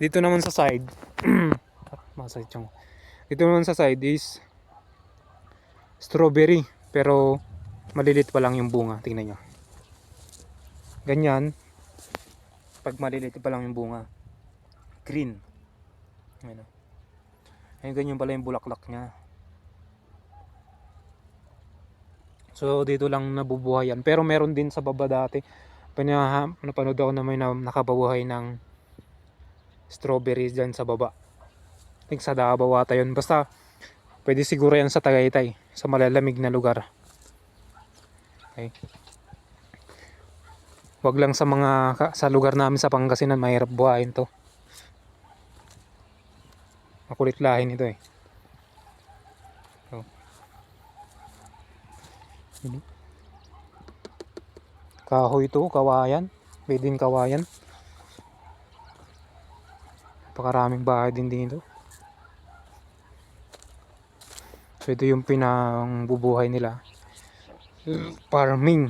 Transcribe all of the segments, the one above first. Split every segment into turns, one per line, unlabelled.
Dito naman sa side, masakit yung. Dito naman sa side is strawberry, pero malilit pa lang yung bunga. Tingnan nyo. Ganyan, pag malilit pa lang yung bunga, green. Ayun, ayun, ganyan pala yung bulaklak niya. So dito lang nabubuhay yan. Pero meron din sa baba dati. Napanood ako na may nakababuhay ng strawberries dyan sa baba. I think sa Davao ata yun. Basta pwede siguro yan sa Tagaytay, sa malalamig na lugar. Okay. Wag lang sa sa lugar namin sa Pangasinan, mahirap buhayin to. Makulit lahin ito eh. So, kahoy to, kawayan. Pwedeng kawayan. Napakaraming bahay din dito. So ito yung pinangbubuhay nila. Farming.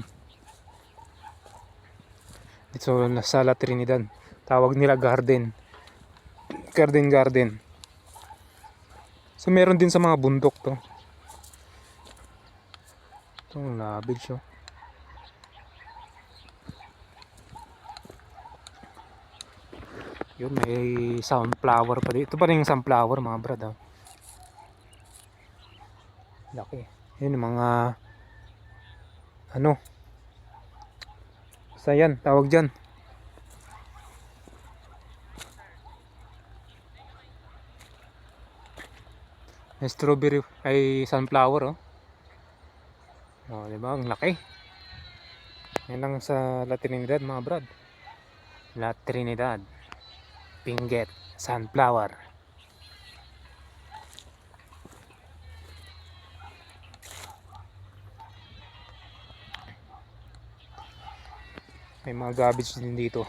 Dito sa La Trinidad. Tawag nila garden. Garden. So meron din sa mga bundok to. Itong labig siya. Yun, may sunflower pa dito. Ito pa rin yung sunflower mga brad. Oh. Laki. Yun mga ano. Basta yan, tawag dyan. May strawberry ay sunflower oh. Oh, di ba? Ang laki. Yan lang sa La Trinidad mga brad. La Trinidad. Pinget sunflower. May mga garbage din dito.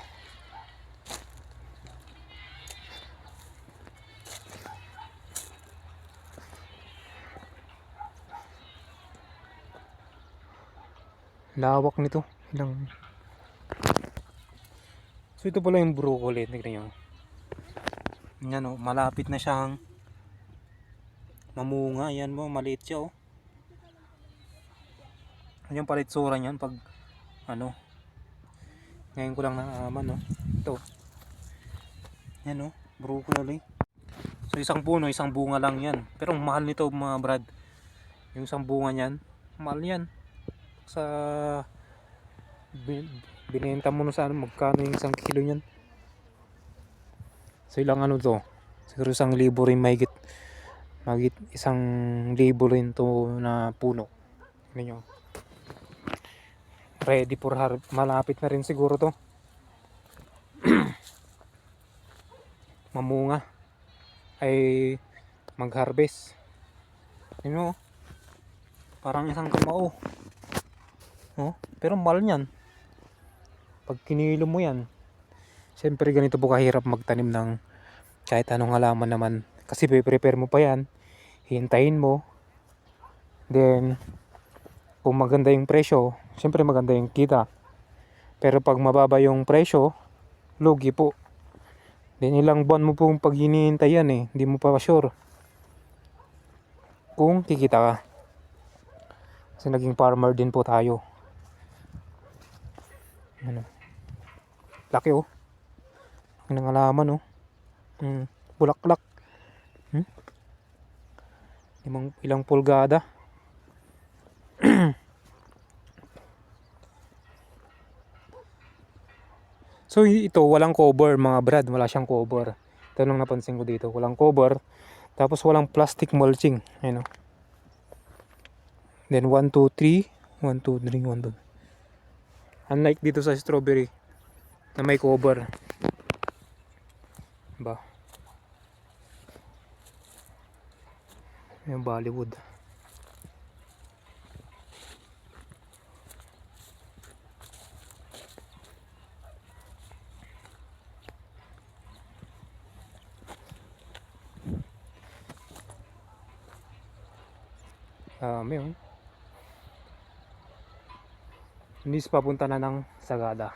Lawak nito. Ilang. So ito pala yung broccoli. Tignan nyo. Yan oh, malapit na siyang mamunga. Yan mo, maliit siya oh. Yan pala itsura niyan pag ano. Ngayon ko lang naaman oh. Ito. Yan oh, broccoli. So isang puno, isang bunga lang yan. Pero ang mahal nito mga brad. Yung isang bunga niyan, mahal yan. Sa binenta mo na sa ano, magkano yung isang kilo niyan. So ilang ano to? Siguro 1,000 rin mahigit. Mahigit 1,000 rin to na puno. Ano nyo? Ready for harvest. Malapit na rin siguro to. Mamunga. Ay mag-harvest. Yun know, parang isang kamao. Oh, pero mahal niyan. Pag kinilo mo yan, siyempre ganito po kahirap magtanim ng kahit anong halaman naman. Kasi prepare mo pa yan. Hintayin mo. Then, kung maganda yung presyo, siyempre maganda yung kita. Pero pag mababa yung presyo, lugi po. Then ilang buwan mo pong pag hinihintay yan eh. Hindi mo pa sure kung kikita ka. Kasi naging farmer din po tayo. Ano? Laki oh. Ang halaman oh. Bulaklak. Ilang pulgada. So ito walang cover mga brad, wala siyang cover. Ito nung napansin ko dito, walang cover. Tapos walang plastic mulching, ayun oh. Then 1 2 3, 1 2 3 1 2. Unlike dito sa strawberry na may cover. Ba? Yung Bollywood. May hindi papunta na ng Sagada.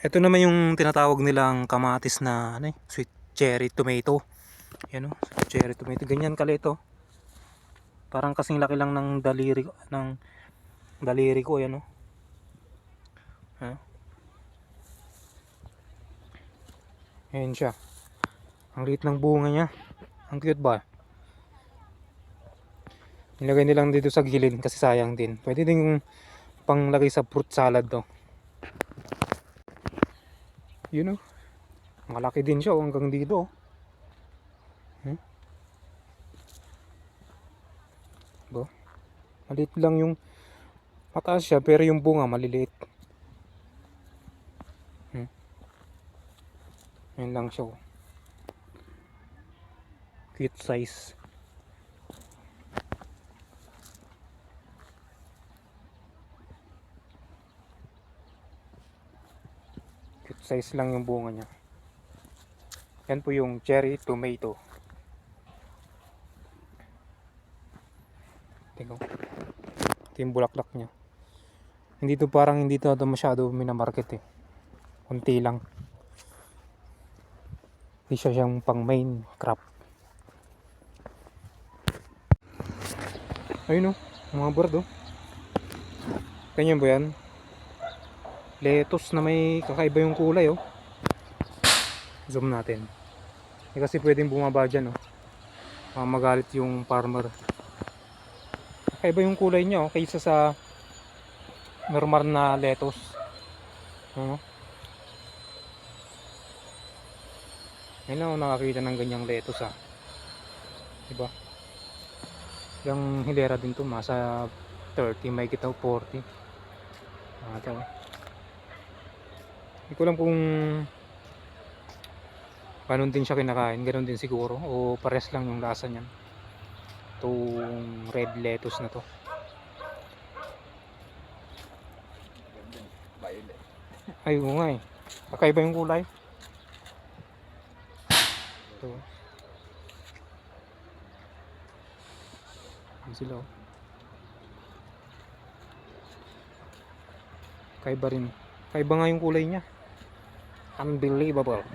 Ito naman yung tinatawag nilang kamatis na ano, sweet cherry tomato. Yan o, sweet cherry tomato. Ganyan kalito. Parang kasing laki lang ng daliri ko, yan o. Ayan siya. Ang liit ng bunga niya. Ang cute ba? Nilagay nilang dito sa gilid kasi sayang din. Pwede din panglagay sa fruit salad to. You know, malaki din siya hanggang dito. Ba? Maliit lang yung mataas siya pero yung bunga maliliit. Yan lang siya. Cute size. Cute size lang yung bunga niya. Yan po yung cherry tomato. Tingnan. Ito yung bulaklak niya. Hindi to parang hindi to masyado minamarket eh. Kunti lang. Hindi siya siyang pang main crop. Ayun o, mga bird o. Ganyan ba yan? Lettuce na may kakaiba yung kulay oh. Zoom natin. Kasi pwedeng bumaba dyan oh. Magalit yung farmer. Kakaiba yung kulay niya oh, kaysa sa normal na lettuce. Ngayon ako nakakita ng ganyang lettuce ah. Diba? Yung hilera din to, masa 30, may kita 40. Ito. Hindi ko alam kung paano din siya kinakain, ganoon din siguro o pares lang yung lasa niyan. Itong red lettuce na to. Ay, oo nga eh. Kakaiba yung kulay. Ito. Yan sila oh. Kakaiba rin. Kakaiba nga yung kulay niya. Unbelievable.